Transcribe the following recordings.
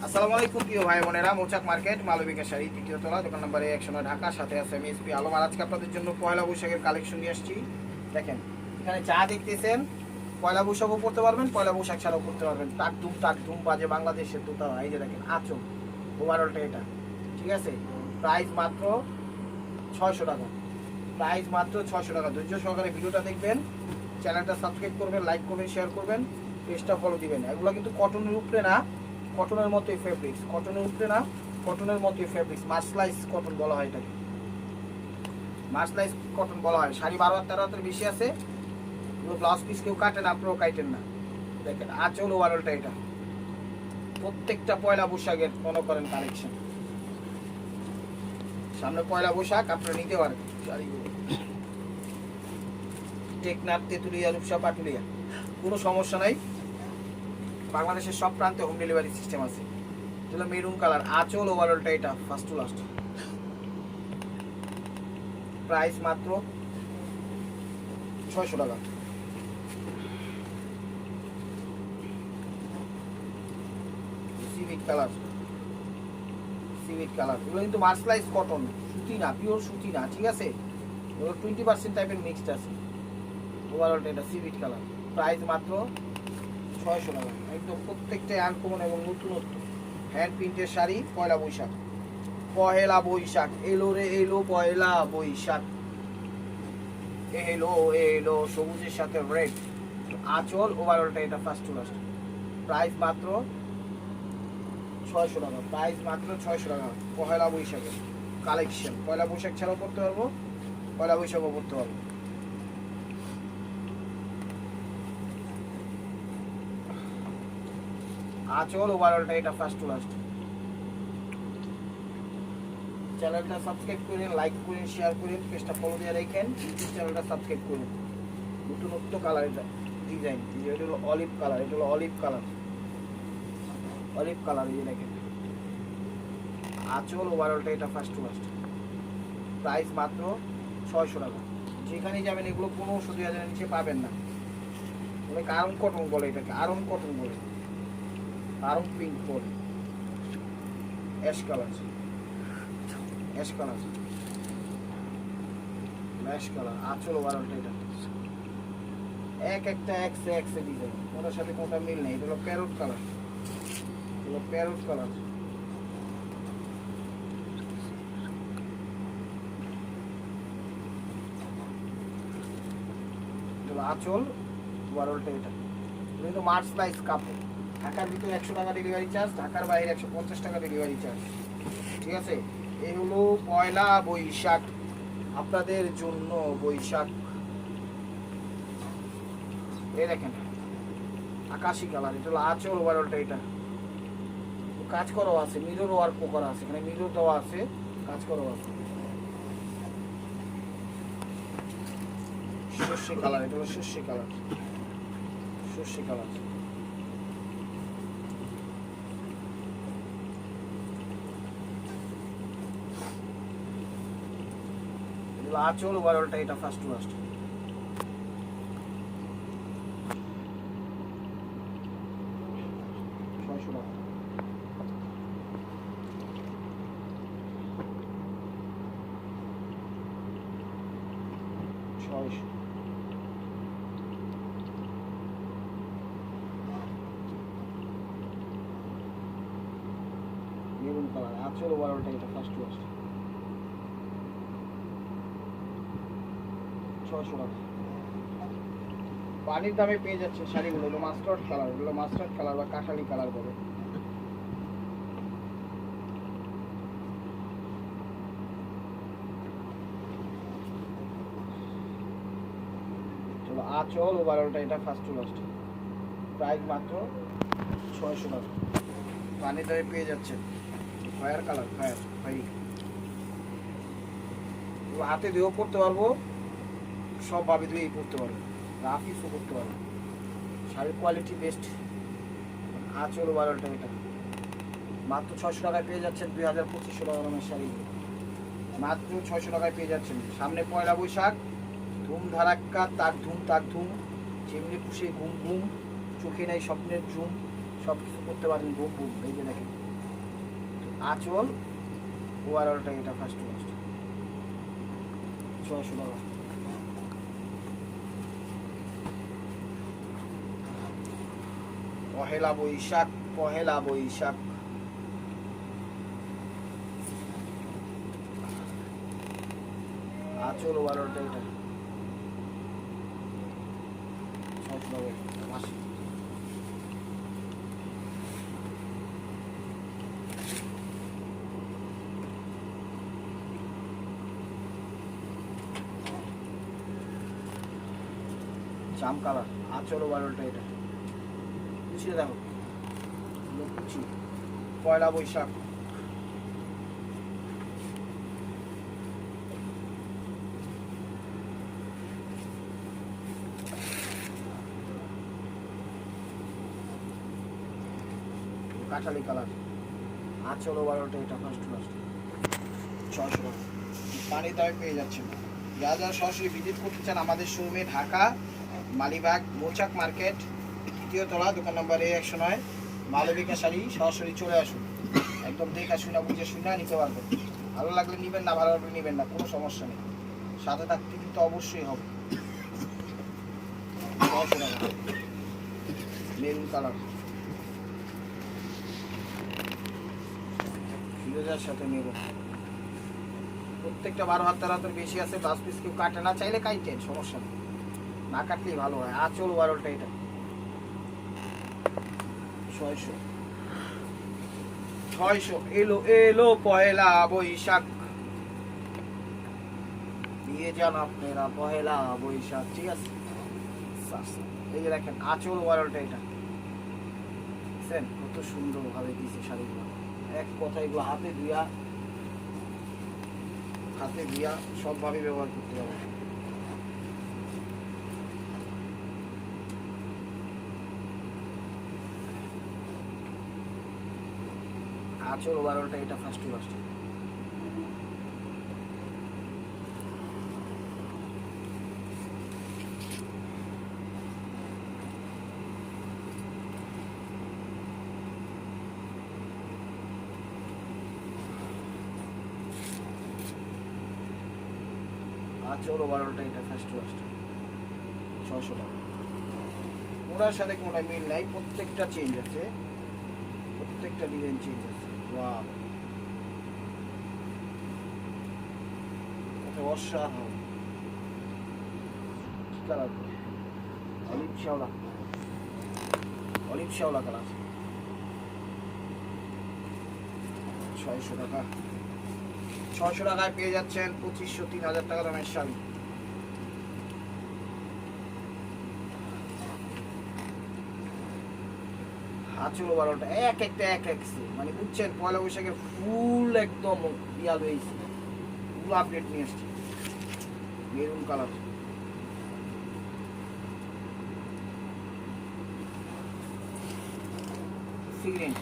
আসসালামু আলাইকুম প্রিয় ভাই বোনেরা, মৌচাক মার্কেট মালবিকা শাড়ি তৃতীয় তলা, দোকান নম্বর 109 ঢাকা। সাথে আছে আমি এসপি আলম। আর আজকে আপনাদের জন্য পয়লা বৈশাখের কালেকশন নিয়ে আসছি। দেখেন এখানে যা দেখতেছেন পয়লা বৈশাখও পড়তে পারবেন, পয়লা বৈশাখ ছাড়াও পড়তে পারবেন। টাক ধুম বাজে বাংলাদেশের তো। এই যে দেখেন আঁচল ওভারঅলটা এটা, ঠিক আছে। প্রাইস মাত্র 600 টাকা, প্রাইস মাত্র 600 টাকা। ধৈর্য সহকারে ভিডিওটা দেখবেন, চ্যানেলটা সাবস্ক্রাইব করবেন, লাইক করবেন, শেয়ার করবেন, পেজটা ফলো দিবেন। এগুলো কিন্তু কটনের উপরে না, কটনের মতোই ফেব্রিক্স, কটনের উপরে না, কটনের মতোই ফেব্রিক্স। মার্সলাইজ কটন বলা হয় এটাকে, মার্সলাইজ কটন বলা হয়। শাড়ি 12 হাত 13 হাতের বেশি আছে। এগুলো ব্লাউজ পিস কেউ কাটেন, আপনারাও কাটেন না। দেখেন আঁচল ওভারঅলটা এটা, প্রত্যেকটা পয়লা বৈশাখের মনে করেন কালেকশন। সামনে পয়লা বৈশাখ, আপনারা নিতে পারেন শাড়িগুলো। টেকনাফ, তেঁতুলিয়া, রূপসা, পাটুলিয়া, কোনো সমস্যা নাই। বাংলাদেশের সব প্রান্তে হোম ডেলিভারি সিস্টেম আছে। এটা মেরুন কালার, আঁচল ওভারঅলটা এটা ফার্স্ট টু লাস্ট। প্রাইস মাত্র 600 টাকা। সিভিট কালার, সিভিট কালার। এগুলো কিন্তু মার্সলাইজ কটন, সুতি না, পিওর সুতি না, ঠিক আছে। এগুলো 20% টাইপের মিক্সড আছে। ওভারঅলটা এটা সিভিট কালার। প্রাইস মাত্র 600 টাকা। একদম প্রত্যেকটাই আনকমন এবং নতুনত্ব হ্যান্ড প্রিন্টের শাড়ি। পয়লা বৈশাখ, পহেলা বৈশাখ এলো রে এলো, পয়লা বৈশাখ এলো এলো, সবুজের সাথে রেড। আঁচল ওভারঅলটা এটা ফার্স্ট টু লাস্ট। প্রাইস মাত্র 600 টাকা, প্রাইস মাত্র 600 টাকা। পহেলা বৈশাখের কালেকশন। পয়লা বৈশাখ ছাড়াও করতে পারবো, পয়লা বৈশাখও করতে পারবো। আঁচল ওভারঅলটা এটা ফার্স্ট টু লাস্ট। চ্যানেলটা সাবস্ক্রাইব করেন, লাইক করেন, শেয়ার করেন, পেজটা ফলো দিয়ে রাখেন, ইউটিউব চ্যানেলটা সাবস্ক্রাইব করেন। নতুনত্ব কালার এটা, ডিজাইন। এটা হলো অলিভ কালার, এটা হলো অলিভ কালার, অলিভ কালার। এই দেখেন আঁচল ওভারঅলটা এটা ফার্স্ট টু লাস্ট। প্রাইস মাত্র 600 টাকা। যেখানে যাবেন এগুলো 15-2000 নিচে পাবেন না। অনেক আরং কটন বলে এটাকে, আরং কটন বলে, আরং পিঙ্ক বলে। Ash colour, ash colour, ash colour. আঁচল ওভারঅলটা এটা এক একটা একসে একসে ডিজাইন, কোনটার সাথে কোনটা মিল নেই। এটা হলো প্যারট কালার, এটা হলো প্যারট কালার। আঁচল ওভারঅলটা এটা কিন্তু মার্সলাইজ কাপড়। ঢাকার ভিতরে 100 টাকা ডেলিভারি চার্জ, ঢাকার বাইরে 150 টাকা ডেলিভারি চার্জ, ঠিক আছে। এই হলো পয়লা বৈশাখ আপনাদের জন্য। বৈশাখ এই দেখেন আকাশি কালার, এটা হলো আঁচল ওভারঅলটা এটা। কাজ করা আছে, মিরর ওয়ার্ক করা আছে, এখানে মিরর দেওয়া আছে, কাজ করা আছে। সর্ষে কালার, এটা হলো সর্ষে কালার, সর্ষে কালার। আঁচল ওভারঅলটা এটা ফার্স্ট টু লাস্ট। 600 টাকা। মেরুন কালার, আঁচল ওভারঅলটা এটা ফার্স্ট টু লাস্ট। 600 টাকা। পানির দামে পেয়ে যাচ্ছে শাড়িগুলো। হলো মাস্টার্ড কালার, এগুলো মাস্টার্ড কালার বা কাঠালি কালার বলে। চলো আঁচল ওভারঅলটা এটা ফার্স্ট টু লাস্ট। প্রাইস মাত্র 600 টাকা। পানির দামে পেয়ে যাচ্ছে। ফায়ার কালার, ফায়ার ভাই। হাতে দিয়েও পড়তে পারবো, সব ভাবে দিয়েই পড়তে পারবো, রাফিসও করতে পারবো। শাড়ির কোয়ালিটি বেস্ট। আঁচল ওভারঅলটা এটা মাত্র 600 টাকায় পেয়ে যাচ্ছেন। 2000-2500 টাকা দামের শাড়িগুলো মাত্র 600 টাকায় পেয়ে যাচ্ছেন। সামনে পয়লা বৈশাখ, ধুম ধারাক্কা, তাক ধুম, যেমনি খুশি ঘুম ঘুম, চোখে নাই স্বপ্নের ঝুম, সব কিছু করতে পারেন ঘুম ঘুম। এই যে দেখেন আঁচল ওভারঅলটা এটা ফার্স্ট লাস্ট 600 টাকা। পহেলা বৈশাখ, পহেলা বৈশাখ। আঁচল ওভারঅলটা এটা 600 টাকা। জাম কালার, আঁচল ওভারঅলটা এটা বুঝিয়ে দেখো, পয়লা বৈশাখ। কাঠালি কালার, আঁচল ওভারঅলটা এটা ফার্স্ট লাস্ট 600 টাকা। পানির দামে পেয়ে যাচ্ছেন। যারা যারা সরাসরি ভিজিট করতে চান আমাদের শোরুমে, ঢাকা মালিবাগ মৌচাক মার্কেট 3য় তলা, দোকান নম্বর A109, মালবিকা শাড়ি। সরাসরি চলে আসুন, একদম দেখা শুনে বুঝে শুনে নিতে পারবেন। ভালো লাগলে নেবেন, না ভালো লাগলে নেবেন না, কোনো সমস্যা নেই। সাথে থাকতে কিন্তু অবশ্যই হবে। 600 টাকা। মেরুন কালার, ফিরোজার সাথে মেরুন। প্রত্যেকটা 12 হাত 13 হাতের বেশি আছে, 10 পিস কেউ কাটে না, চাইলে কাটেন, সমস্যা নেই, না কাটলেই ভালো হয়। আঁচল ওভারঅলটা এটা 600। এলো এলো পয়লা বৈশাখ, দিয়ে যান আপনারা পয়লা বৈশাখ, ঠিক আছে। এই যে দেখেন আঁচল ওভারঅলটা এটা, দেখছেন কত সুন্দর ভাবে দিয়েছে শাড়িগুলো। এক কথা এগুলো হাতে ধুয়া সবভাবে ব্যবহার করতে হবে। আঁচল ওভারঅলটা এটা ফার্স্ট লাস্ট। আঁচল ওভারঅলটা এটা ফার্স্ট লাস্ট 600 টাকা। ওনার সাথে কোনো মিল নাই, প্রত্যেকটা চেঞ্জ আছে, প্রত্যেকটা ডিজাইন চেঞ্জ আছে। ওয়াও, এটা অসাধারণ। কি কালার? অলিভ শ্যাওলা কালার 600 টাকা। 600 টাকায় পেয়ে যাচ্ছেন 2500-3000 টাকা দামের শাড়ি। আঁচল ওভারঅলটা এক একটা মানে বুঝছেন, পয়লা বৈশাখের ফুল একদম বিয়াল হয়েছে, পুরো আপডেট নিয়ে আসছে। মেরুন কালার, সিগ্রেন,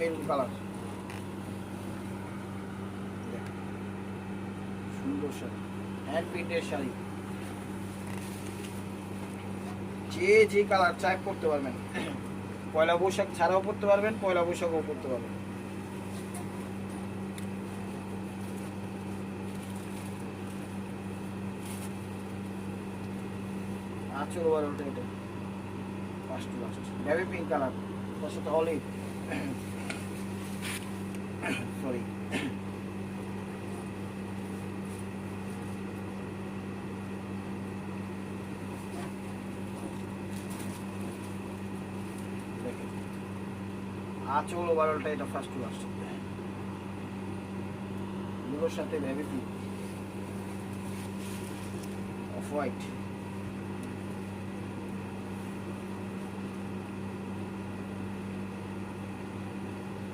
মেরুন কালার, সুন্দর শাড়ি, হ্যান্ড প্রিন্টের শাড়ি। যে কালার চাই পরতে পারবেন, পয়লা বৈশাখ ছাড়াও পরতে পারবেন, পয়লা বৈশাখও পরতে পারবেন। আঁচল ওভারঅলটা এটা first last. Baby pink colour, তার সাথে অলিভ, সরি আঁচল ওভারঅলটা এটা ফার্স্ট লাস্ট। এগুলোর সাথে বেবি পিঙ্ক, অফ হোয়াইট,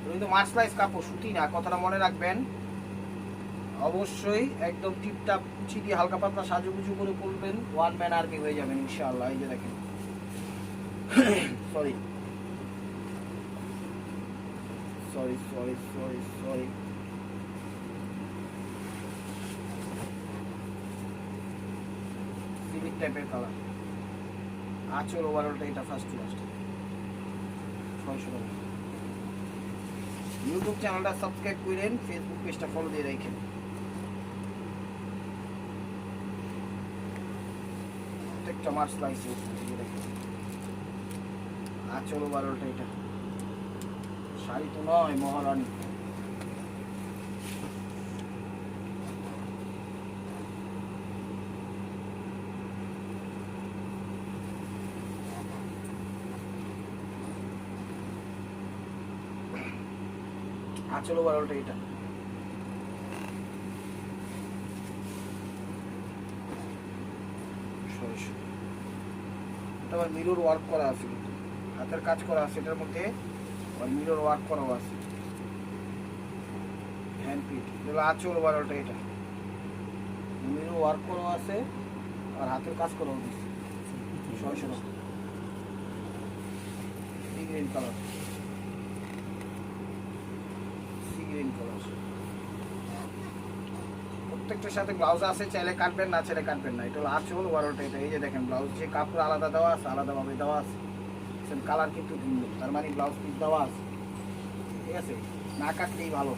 কিন্তু মার্সলাইজ কাপড়, সুতি না, কথাটা মনে রাখবেন। অবশ্যই একদম টিপটাপ কুচি দিয়ে হালকা পাতলা সাজুগুজু করে পরবেন, ওয়ান ম্যান আর্মি হয়ে যাবেন ইনশাআল্লাহ। এই যে দেখেন, sorry sorry sorry sorry sorry fabric টাইপের কালার। আঁচল ওভারঅলটা এটা ফার্স্ট টু লাস্ট 600 টাকা। ইউটিউব চ্যানেলটা সাবস্ক্রাইব করেন, ফেসবুক পেজটা ফলো দিয়ে রাখেন। প্রত্যেকটা মাছ স্লাইসে দেখেন। আঁচল ওভারঅলটা এটা শাড়ি তো নয়, মহারানী। আঁচল ওভারঅলটা এটা আবার মিরর ওয়ার্ক করা আছে, হাতের কাজ করা আছে, এটার মধ্যে আর মিরর ওয়ার্ক করাও আছে, হ্যান্ড পিট। এগুলো আঁচল ওভারঅলটা এটা মিরর ওয়ার্ক করাও আছে আর হাতের কাজ করাও দিচ্ছে 600 টাকা। Sea green colour, sea green colour. প্রত্যেকটার সাথে ব্লাউজ আছে, চাইলে কাটবেন, না চাইলে কাটবেন না। এটা হলো আঁচল ওভারঅলটা এটা। এই যে দেখেন ব্লাউজ যে কাপড় আলাদা দেওয়া আছে, আলাদাভাবে দেওয়া আছে, কালার কিন্তু ভিন্ন, তার মানে ব্লাউজ পিস দেওয়া আছে, ঠিক আছে, না কাটলেই ভালো।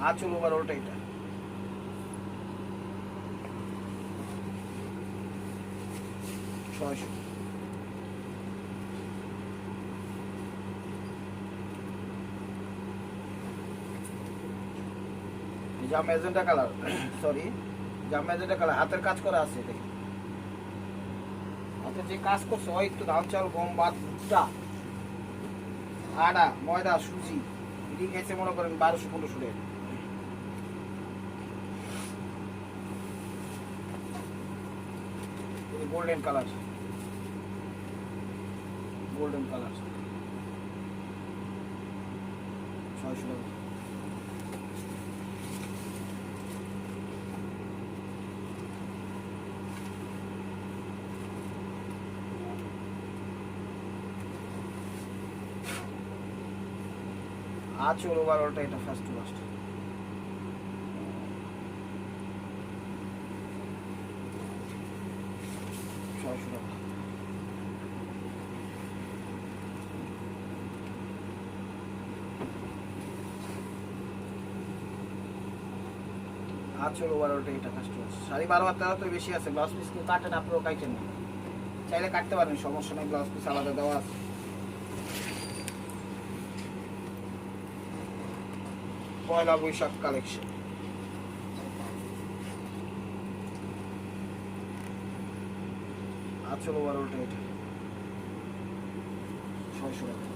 আঁচল ওভারঅলটা এটা 600। যা ম্যাজেন্টা কালার, সরি যা ম্যাজেন্টা কালার, হাতের কাজ করা আছে। দেখেন হাতে যে কাজ করছে, হয় একটু ধান চাল, গম, ভাত, ভুট্টা, আটা, ময়দা, সুজি, এটি গেছে মনে করেন 1200-1500 টাকা। গোল্ডেন কালার, গোল্ডেন কালার 600 টাকা। আঁচল ওভারঅলটা এটা ফার্স্ট টু লাস্ট 600 টাকা। আঁচল ওভারঅলটা এটা ফার্স্ট টু লাস্ট। 12.5 হাত তো বেশি আছে, ব্লাউজ পিস কেউ কাটেন, আপনারাও কাটেন না, চাইলে কাটতে পারেন, সমস্যা নেই, ব্লাউজ পিস আলাদা দেওয়া আছে। পয়লা বৈশাখ কালেকশন, আঁচল ওভারঅলটা এটা 600 টাকা।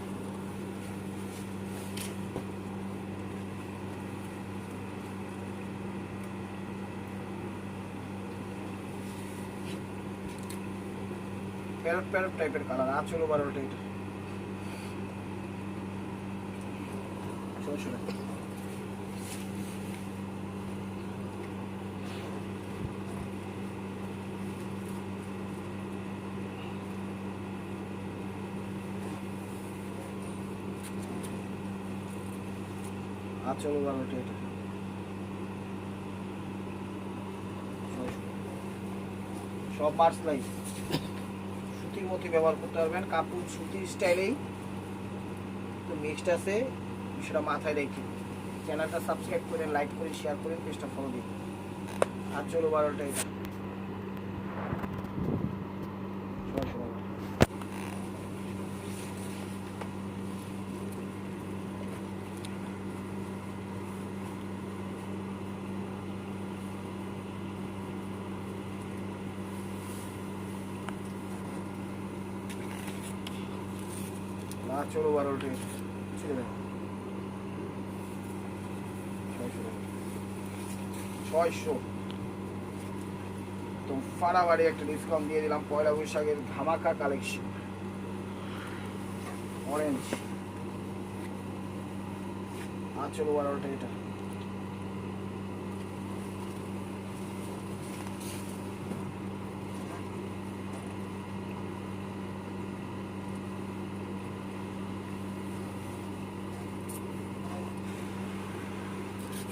প্যারট প্যারট টাইপের কালার, আঁচল ওভারঅলটা এটা 600 টাকা। আঁচল ওভারঅলটা এটা 600। সব মার্স লাইস সুতির মতো ব্যবহার করতে পারবেন, কাপড় সুতির স্টাইলেই তো মিক্সড আছে, সেটা মাথায় রেখে চ্যানেলটা সাবস্ক্রাইব করেন, লাইক করে শেয়ার করেন, পেজটা ফলো দিন। আঁচল ওভারঅলটা এটা 600 টাকা। আঁচল ওভারঅলটা এটা ছেড়ে দেন 600 টাকা। 600 তো ফাড়াবাড়ি একটা ডিসকাউন্ট দিয়ে দিলাম। পয়লা বৈশাখের ধামাকা কালেকশন, অরেঞ্জ আঁচল ওভারঅলটা এটা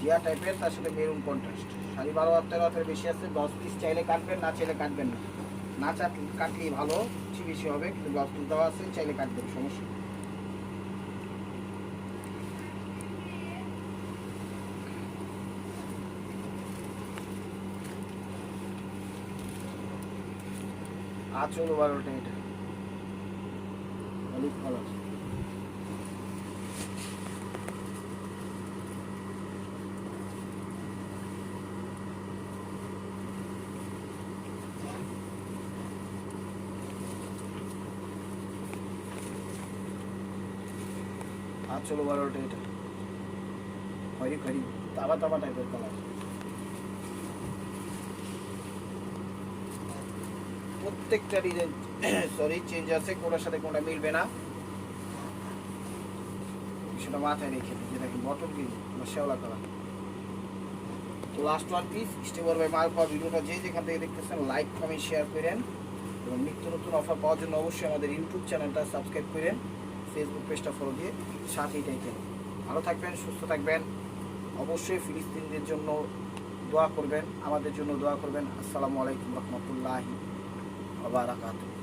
ঘিয়া টাইপের, তার সাথে মেরুন কন্ট্রাস্ট। শাড়ি 12 হাত 13 হাতের বেশি আছে, 10 পিস চাইলে কাটবেন, না চাইলে কাটবেন না। না কাটলেই ভালো, বেশি বেশি হবে, কিন্তু ব্লাউজ পিস দেওয়া আছে, চাইলে কাটবেন, সমস্যা নেই। আঁচল ওভারঅলটা এটা অলিভ কালার। আঁচল ওভারঅলটা এটা খয়েরি খয়েরি তাবা তাবা টাইপের কালার। প্রত্যেকটা ডিজাইন চেঞ্জ আছে, কোনটার সাথে কোনটা মিলবে না, সেটা মাথায় রেখে দিই। দেখেন বটল গ্রিন বা শেওলা কালার। তো last one piece stable by মালপা। ভিডিওটা যে যেখান থেকে দেখতেছেন লাইক কমেন্ট শেয়ার করেন, এবং নিত্য নতুন অফার পাওয়ার জন্য অবশ্যই আমাদের ইউটিউব চ্যানেলটা সাবস্ক্রাইব করেন, ফেসবুক পেজটা ফলো দিয়ে সাথেই থাকেন। ভালো থাকবেন, সুস্থ থাকবেন, অবশ্যই ফিলিস্তিনদের জন্য দোয়া করবেন, আমাদের জন্য দোয়া করবেন। আসসালামু আলাইকুম রহমতুল্লাহি ওয়া বারাকাতুহু।